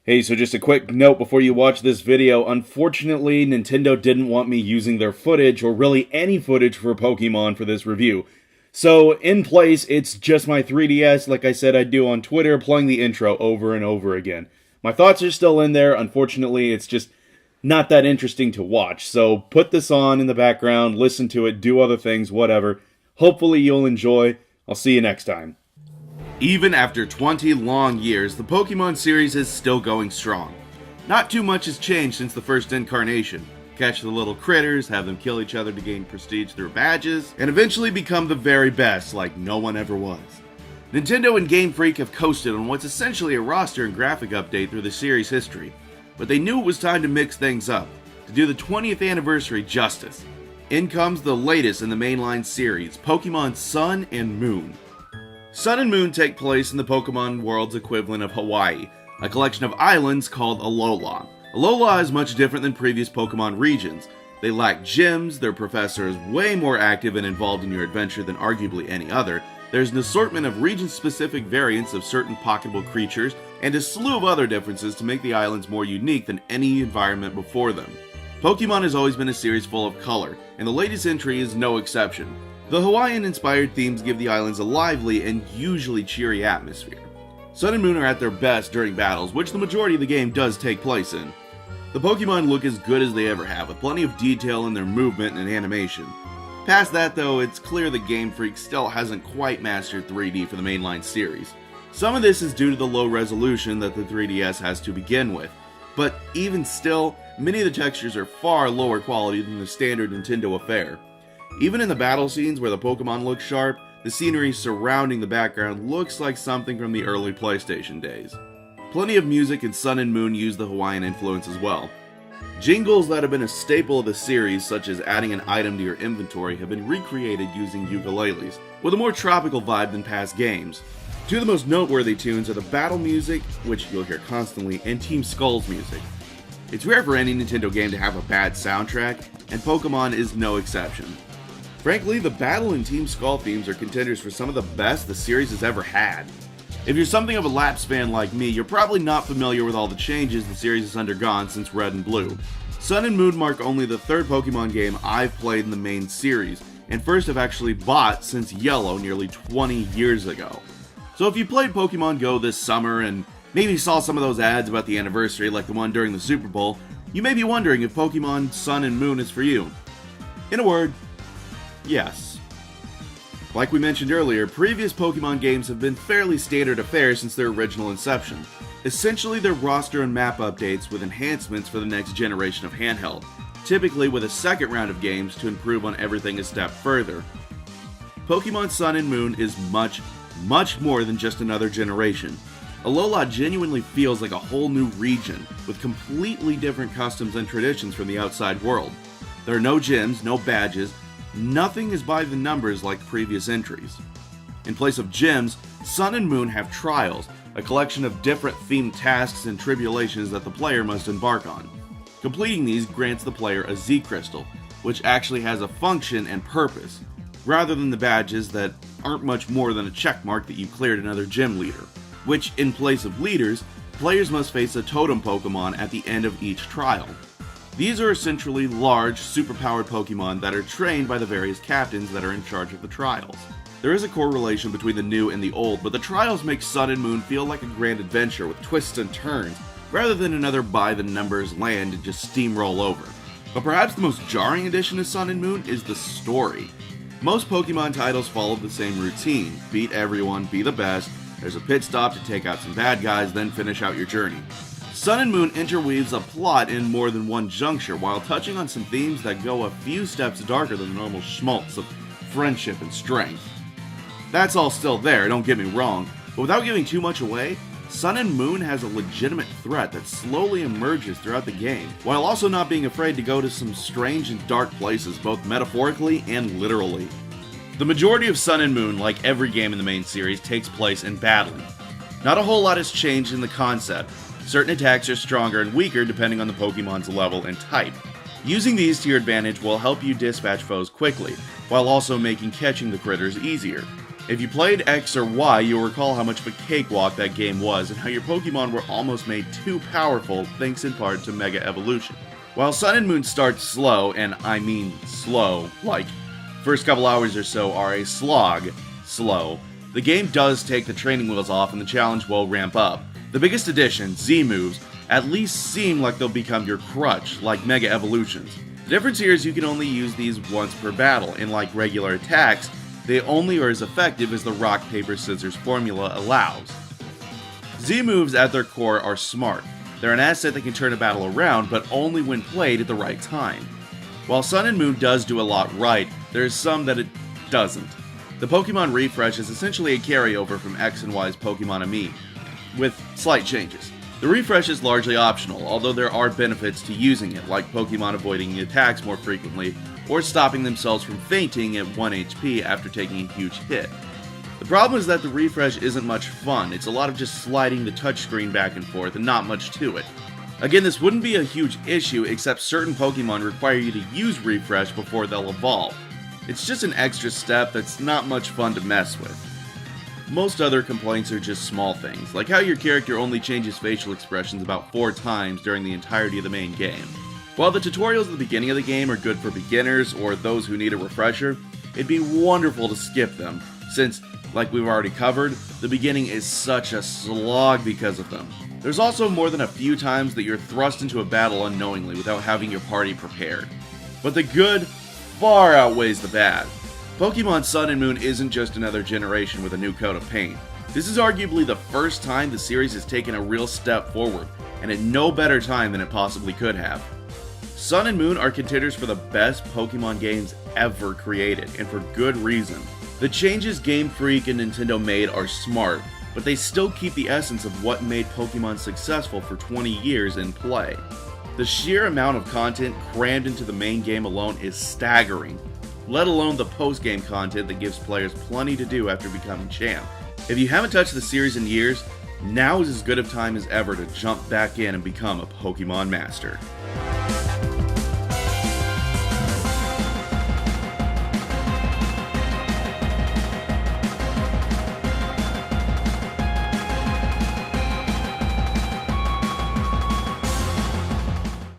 Hey, so just a quick note before you watch this video. Unfortunately, Nintendo didn't want me using their footage, or really any footage for Pokemon for this review. So, in place, it's just my 3DS, like I said I'd do on Twitter, playing the intro over and over again. My thoughts are still in there. Unfortunately, it's just not that interesting to watch. So, put this on in the background, listen to it, do other things, whatever. Hopefully you'll enjoy. I'll see you next time. Even after 20 long years, the Pokemon series is still going strong. Not too much has changed since the first incarnation. Catch the little critters, have them kill each other to gain prestige through badges, and eventually become the very best like no one ever was. Nintendo and Game Freak have coasted on what's essentially a roster and graphic update through the series' history, but they knew it was time to mix things up, to do the 20th anniversary justice. In comes the latest in the mainline series, Pokemon Sun and Moon. Sun and Moon take place in the Pokemon world's equivalent of Hawaii, a collection of islands called Alola. Alola is much different than previous Pokemon regions. They lack gyms, their professor is way more active and involved in your adventure than arguably any other, there's an assortment of region-specific variants of certain pocketable creatures, and a slew of other differences to make the islands more unique than any environment before them. Pokemon has always been a series full of color, and the latest entry is no exception. The Hawaiian-inspired themes give the islands a lively and usually cheery atmosphere. Sun and Moon are at their best during battles, which the majority of the game does take place in. The Pokemon look as good as they ever have, with plenty of detail in their movement and animation. Past that though, it's clear that Game Freak still hasn't quite mastered 3D for the mainline series. Some of this is due to the low resolution that the 3DS has to begin with, but even still, many of the textures are far lower quality than the standard Nintendo affair. Even in the battle scenes where the Pokemon look sharp, the scenery surrounding the background looks like something from the early PlayStation days. Plenty of music in Sun and Moon use the Hawaiian influence as well. Jingles that have been a staple of the series, such as adding an item to your inventory, have been recreated using ukuleles, with a more tropical vibe than past games. Two of the most noteworthy tunes are the battle music, which you'll hear constantly, and Team Skull's music. It's rare for any Nintendo game to have a bad soundtrack, and Pokemon is no exception. Frankly, the Battle and Team Skull themes are contenders for some of the best the series has ever had. If you're something of a Lapse fan like me, you're probably not familiar with all the changes the series has undergone since Red and Blue. Sun and Moon mark only the third Pokemon game I've played in the main series, and first I've actually bought since Yellow nearly 20 years ago. So if you played Pokemon Go this summer and maybe saw some of those ads about the anniversary like the one during the Super Bowl, you may be wondering if Pokemon Sun and Moon is for you. In a word, yes. Like we mentioned earlier, previous Pokemon games have been fairly standard affairs since their original inception. Essentially, they're roster and map updates with enhancements for the next generation of handheld, typically with a second round of games to improve on everything a step further. Pokemon Sun and Moon is much more than just another generation. Alola genuinely feels like a whole new region, with completely different customs and traditions from the outside world. There are no gyms, no badges, nothing is by the numbers like previous entries. In place of gyms, Sun and Moon have trials, a collection of different themed tasks and tribulations that the player must embark on. Completing these grants the player a Z Crystal, which actually has a function and purpose, rather than the badges that aren't much more than a checkmark that you cleared another gym leader, which in place of leaders, players must face a totem Pokemon at the end of each trial. These are essentially large, superpowered Pokemon that are trained by the various captains that are in charge of the trials. There is a correlation between the new and the old, but the trials make Sun and Moon feel like a grand adventure with twists and turns, rather than another by-the-numbers land to just steamroll over. But perhaps the most jarring addition to Sun and Moon is the story. Most Pokemon titles follow the same routine: beat everyone, be the best, there's a pit stop to take out some bad guys, then finish out your journey. Sun and Moon interweaves a plot in more than one juncture, while touching on some themes that go a few steps darker than the normal schmaltz of friendship and strength. That's all still there, don't get me wrong, but without giving too much away, Sun and Moon has a legitimate threat that slowly emerges throughout the game, while also not being afraid to go to some strange and dark places, both metaphorically and literally. The majority of Sun and Moon, like every game in the main series, takes place in battling. Not a whole lot has changed in the concept. Certain attacks are stronger and weaker depending on the Pokemon's level and type. Using these to your advantage will help you dispatch foes quickly, while also making catching the critters easier. If you played X or Y, you'll recall how much of a cakewalk that game was and how your Pokemon were almost made too powerful thanks in part to Mega Evolution. While Sun and Moon starts slow, and I mean slow, like first couple hours or so are a slog slow, the game does take the training wheels off and the challenge will ramp up. The biggest addition, Z moves, at least seem like they'll become your crutch, like Mega Evolutions. The difference here is you can only use these once per battle, and like regular attacks, they only are as effective as the rock, paper, scissors formula allows. Z moves at their core are smart. They're an asset that can turn a battle around, but only when played at the right time. While Sun and Moon does do a lot right, there's some that it doesn't. The Pokemon refresh is essentially a carryover from X and Y's Pokemon Ami, with slight changes. The refresh is largely optional, although there are benefits to using it, like Pokemon avoiding attacks more frequently, or stopping themselves from fainting at 1 HP after taking a huge hit. The problem is that the refresh isn't much fun. It's a lot of just sliding the touchscreen back and forth and not much to it. Again, this wouldn't be a huge issue except certain Pokemon require you to use refresh before they'll evolve. It's just an extra step that's not much fun to mess with. Most other complaints are just small things, like how your character only changes facial expressions about 4 times during the entirety of the main game. While the tutorials at the beginning of the game are good for beginners or those who need a refresher, it'd be wonderful to skip them, since, like we've already covered, the beginning is such a slog because of them. There's also more than a few times that you're thrust into a battle unknowingly without having your party prepared. But the good far outweighs the bad. Pokemon Sun and Moon isn't just another generation with a new coat of paint. This is arguably the first time the series has taken a real step forward, and at no better time than it possibly could have. Sun and Moon are contenders for the best Pokemon games ever created, and for good reason. The changes Game Freak and Nintendo made are smart, but they still keep the essence of what made Pokemon successful for 20 years in play. The sheer amount of content crammed into the main game alone is staggering, let alone the post-game content that gives players plenty to do after becoming champ. If you haven't touched the series in years, now is as good a time as ever to jump back in and become a Pokemon master.